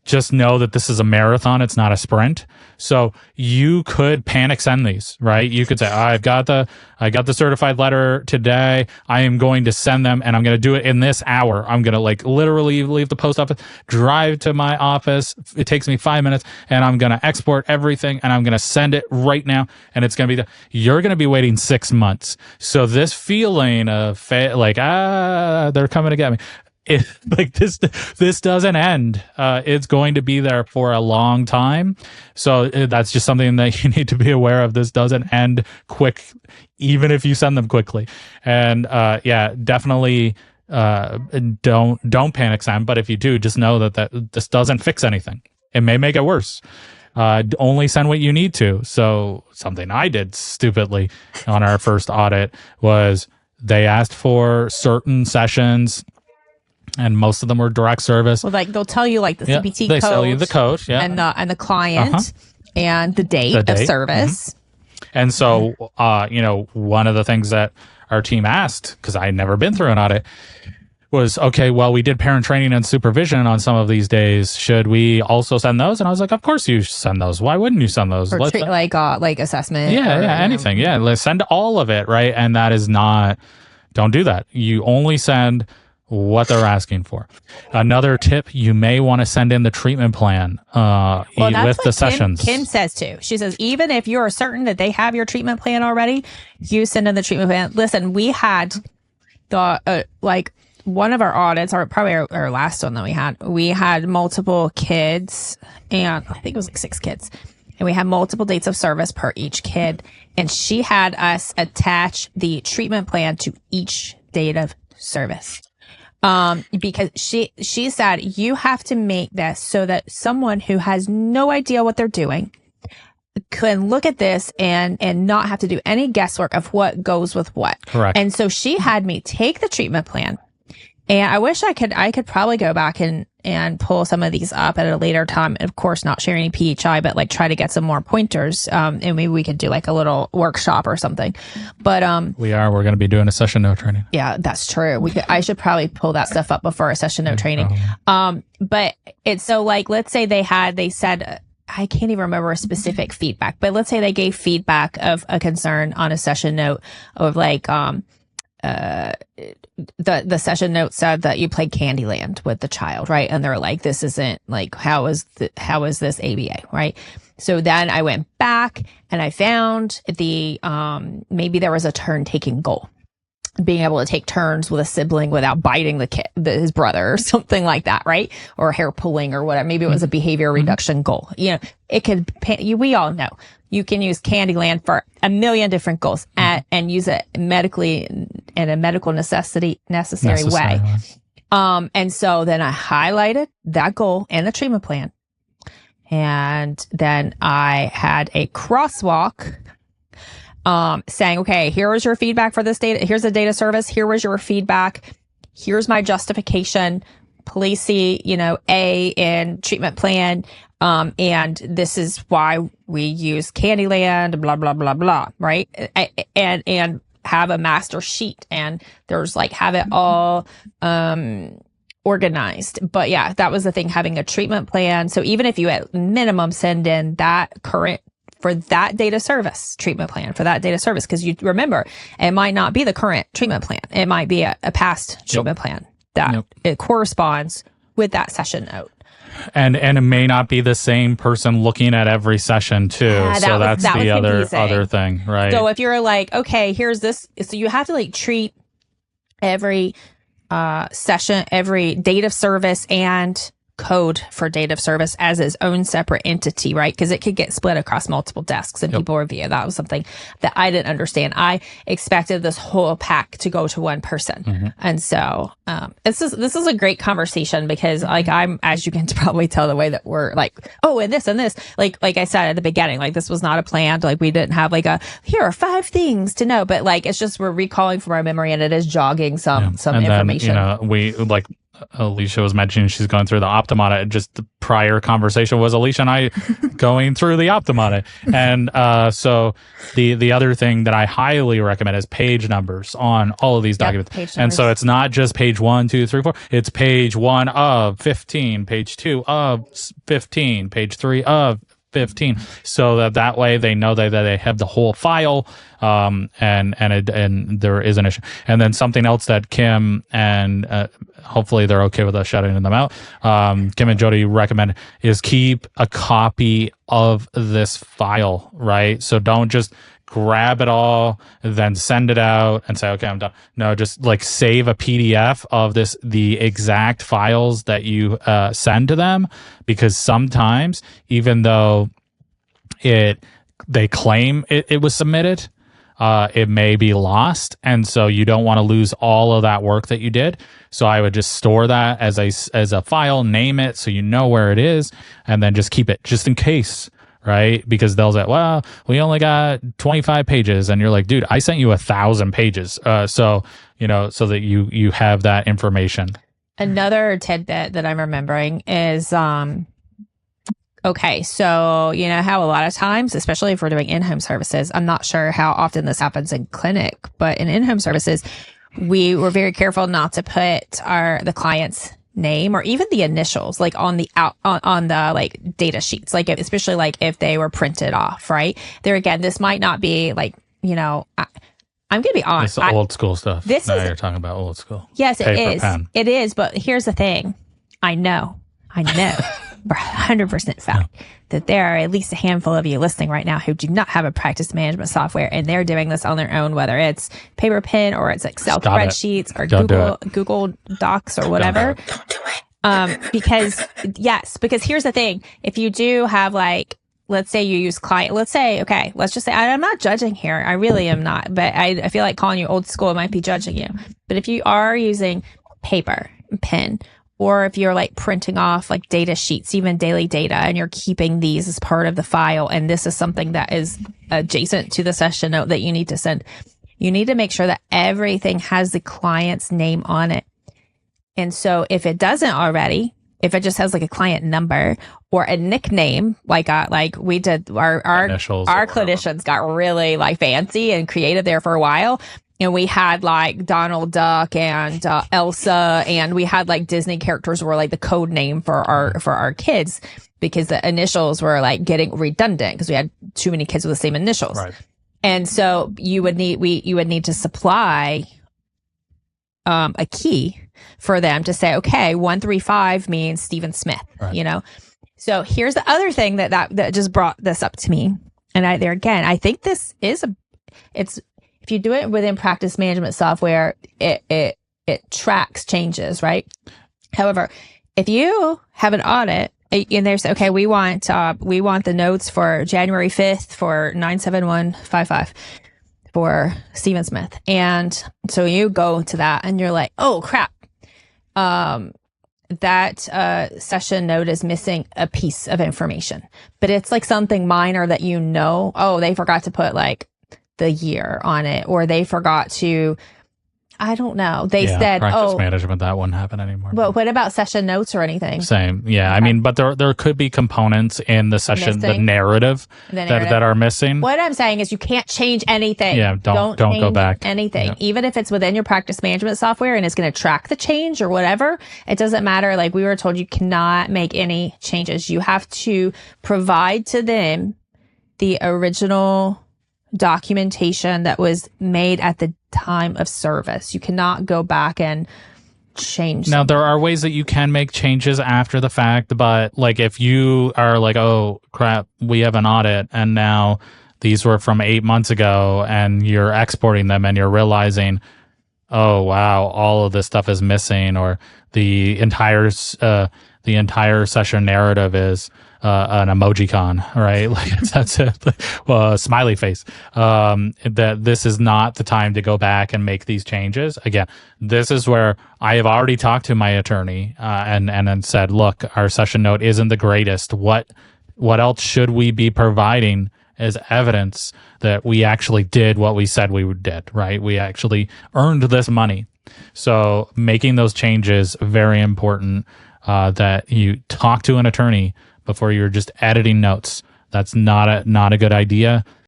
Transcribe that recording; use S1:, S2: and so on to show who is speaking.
S1: just know that this is a marathon. It's not a sprint. So you could panic send these, right? You could say, I got the certified letter today. I am going to send them and I'm going to do it in this hour. I'm going to like literally leave the post office, drive to my office. It takes me 5 minutes and I'm going to export everything and I'm going to send it right now. And it's going to be, you're going to be waiting 6 months. So this feeling of they're coming to get me. This doesn't end. It's going to be there for a long time. So that's just something that you need to be aware of. This doesn't end quick, even if you send them quickly. And definitely don't panic send. But if you do, just know that this doesn't fix anything. It may make it worse. Only send what you need to. So something I did stupidly on our first audit was they asked for certain sessions. And most of them were direct service.
S2: Well, like they'll tell you like the CPT code.
S1: They tell you the code,
S2: and the client and the date of service.
S1: Mm-hmm. And so, one of the things that our team asked, because I had never been through an audit, was, okay, well, we did parent training and supervision on some of these days. Should we also send those? And I was like, of course you send those. Why wouldn't you send those?
S2: Or like assessment.
S1: Anything. Yeah, let's send all of it, right? And that is not. Don't do that. You only send what they're asking for. Another tip, you may want to send in the treatment plan with the sessions.
S2: Kim says too. She says, even if you're certain that they have your treatment plan already, you send in the treatment plan. Listen, we had one of our audits, or probably our last one that we had multiple kids, and I think it was like 6 kids. And we had multiple dates of service per each kid. And she had us attach the treatment plan to each date of service. Because she said, you have to make this so that someone who has no idea what they're doing can look at this and not have to do any guesswork of what goes with what.
S1: Correct.
S2: And so she had me take the treatment plan, and I wish I could probably go back and pull some of these up at a later time. Of course, not share any PHI, but like try to get some more pointers. And maybe we could do like a little workshop or something. But
S1: we're going to be doing a session note training.
S2: Yeah, that's true. I should probably pull that stuff up before a session note training. But it's so like, let's say they said, I can't even remember a specific feedback, but let's say they gave feedback of a concern on a session note of like, the session note said that you played Candyland with the child, right? And they're like, this isn't like, how is this ABA, right? So then I went back and I found maybe there was a turn taking goal, being able to take turns with a sibling without biting his brother or something like that, right? Or hair pulling or whatever. Maybe it was a behavior reduction goal. We all know you can use Candyland for a million different goals and use it medically in a medical necessary way. And so then I highlighted that goal in the treatment plan. And then I had a crosswalk saying, okay, here was your feedback for this data. Here's the data service. Here was your feedback. Here's my justification. Please see, A in treatment plan. And this is why we use Candyland, blah, blah, blah, blah. Right. And have a master sheet, and there's like, have it all, organized. But yeah, that was the thing, having a treatment plan. So even if you at minimum send in that current for that data service treatment plan for that data service, because you remember it might not be the current treatment plan. It might be a past treatment plan that it corresponds with that session note.
S1: And it may not be the same person looking at every session too. So that's the other thing, right?
S2: So if you're like, okay, here's this. So you have to like treat every session, every date of service and code for date of service as its own separate entity, right? Because it could get split across multiple desks and people review. That was something that I didn't understand. I expected this whole pack to go to one person. And so this is a great conversation, because like I'm, as you can probably tell the way that we're like, oh, and this, like I said at the beginning, like this was not a plan. Like we didn't have like here are 5 things to know, but like it's just we're recalling from our memory, and it is jogging some information.
S1: Then, we like Alecia was mentioning she's going through the Optum audit. Just the prior conversation was Alecia and I going through the Optum audit. And so the other thing that I highly recommend is page numbers on all of these documents. And so it's not just page 1, 2, 3, 4. It's page 1 of 15, page 2 of 15, page 3 of 15, so that way they know that they have the whole file, and there is an issue. And then something else that Kim and hopefully they're okay with us shouting them out, Kim and Jody recommend is keep a copy of this file, right? So don't just grab it all, then send it out and say, okay, I'm done. No, just like save a PDF of the exact files that you send to them, because sometimes even though they claim it was submitted, it may be lost. And so you don't want to lose all of that work that you did. So I would just store that as a file, name it so you know where it is, and then just keep it just in case. Right? Because they'll say, well, we only got 25 pages. And you're like, dude, I sent you 1,000 pages. So that you have that information.
S2: Another tidbit that I'm remembering is, okay, so you know how a lot of times, especially if we're doing in-home services, I'm not sure how often this happens in clinic, but in in-home services, we were very careful not to put the client's name or even the initials like on the like data sheets, like especially like if they were printed off, right there. Again, this might not be like, I'm gonna be honest,
S1: it's old school stuff.
S2: You're
S1: talking about old school.
S2: Yes, it is, but here's the thing. I know 100% fact that there are at least a handful of you listening right now who do not have a practice management software, and they're doing this on their own, whether it's paper pen or it's Excel spreadsheets or Google Docs or whatever.
S3: Don't do it.
S2: Because here's the thing. If you do have like, let's say you use let's just say, I'm not judging here. I really am not, but I feel like calling you old school might be judging you. But if you are using paper, pen, or if you're like printing off like data sheets, even daily data, and you're keeping these as part of the file, and this is something that is adjacent to the session note that you need to send, you need to make sure that everything has the client's name on it. And so if it doesn't already, if it just has like a client number or a nickname, like we did, our clinicians got really like fancy and creative there for a while. And we had like Donald Duck and Elsa, and we had like Disney characters were like the code name for our kids, because the initials were like getting redundant because we had too many kids with the same initials. Right. And so you would need to supply a key for them to say, okay, 135 means Stephen Smith, right. So here's the other thing that just brought this up to me. And I think this is if you do it within practice management software, it tracks changes, right? However, if you have an audit and there's, okay, we want the notes for January 5th for 97155 for Stephen Smith. And so you go to that and you're like, oh crap. That session note is missing a piece of information, but it's like something minor that oh, they forgot to put like the year on it, or they forgot to, I don't know. They said,
S1: practice management, that wouldn't happen anymore.
S2: But what about session notes or anything?
S1: Same. Yeah. Okay. I mean, but there could be components in the session, the narrative that are missing.
S2: What I'm saying is you can't change anything.
S1: Yeah. Don't go back.
S2: Anything. Yeah. Even if it's within your practice management software and it's going to track the change or whatever, it doesn't matter. Like we were told, you cannot make any changes. You have to provide to them the original documentation that was made at the time of service. You cannot go back and change.
S1: Now, there are ways that you can make changes after the fact, but like if you are like, oh crap, we have an audit and now these were from 8 months ago, and you're exporting them and you're realizing, oh wow, all of this stuff is missing, or the entire session narrative is an emojicon, right? Like that's it. Smiley face. That this is not the time to go back and make these changes. Again, this is where I have already talked to my attorney and then said, look, our session note isn't the greatest. What else should we be providing as evidence that we actually did what we said we did, right? We actually earned this money. So making those changes, very important, that you talk to an attorney before you're just editing notes. That's not a good idea.